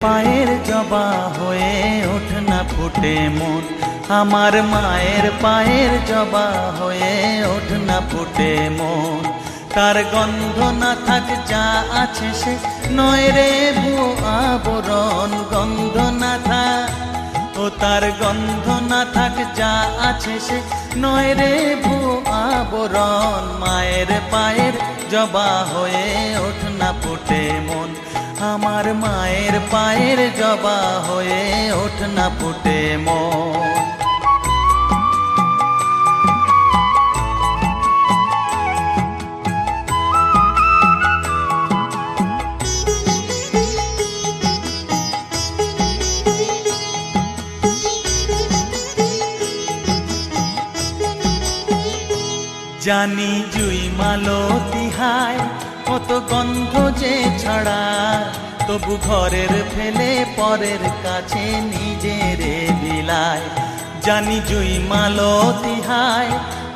পায়ের জবা হয়ে ওঠ না ফুটে মন, আমার মায়ের পায়ের জবা হয়ে ওঠ না ফুটে মন। তার গন্ধ না থাক যা আছে সে নয় রে ভুয়ো আবরণ, গন্ধ না থাক ও তার গন্ধ না থাক যা আছে সে নয় রে ভুয়ো আবরণ। মায়ের পায়ের জবা হয়ে ওঠ না ফুটে মন, আমার মায়ের পায়ের জবা হয়ে ওঠ না ফুটে মন। জানি জুই মালতী হায় কত গন্ধ যে ছড়া, তবু ঘরের ফেলে পরের কাছে নিজেরে বিলায়। জানি জুই মালতী হায়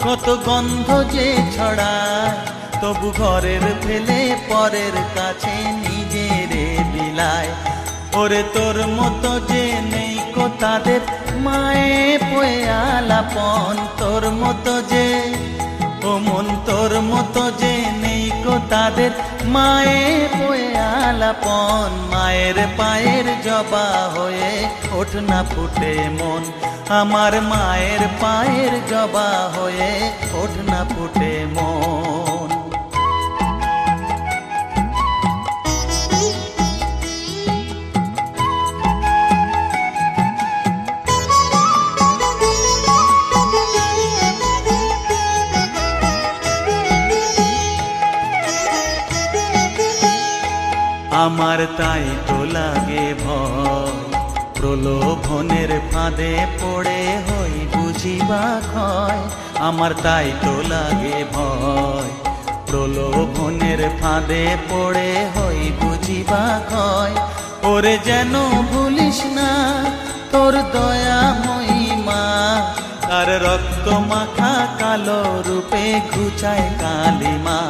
কত গন্ধ যে ছড়ায়, তবু ঘরের ফেলে পরের কাছে নিজেরে বিলায়। ওরে তোর মতো যে নেই কো তাদের মায়ে পয়ে আলাপন, তোর মতো যে ও মন তোর মতো যে নেই কো তাদের মায়ে পয়ে আলাপন। মায়ের পায়ের জবা হয়ে ওঠ না ফুটে মন, আমার মায়ের পায়ের জবা হয়ে ওঠ না ফুটে মন। আমার তাই তো লাগে ভয়, প্রলোভনের ফাঁদে পড়ে হই বুঝিবা ক্ষয়। আমার তাই তো লাগে ভয়, প্রলোভনের ফাঁদে পড়ে হই বুঝিবা ক্ষয়। ওরে যেন ভুলিস না তোর দয়া মহিমা, তার রক্ত মাখা কালো রূপে ঘুচায় কালিমা।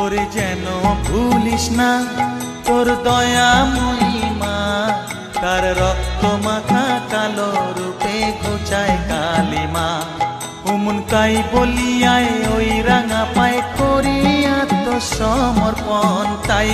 ওরে যেন ভুলিস না তোর দয়া মহিমা, তার রক্ত মাখা কালো রূপে ঘুচায় কালিমা। হুমুন তাই বলিয়ায় ওই রাঙা পায় করি আত্মসমর্পণ, তাই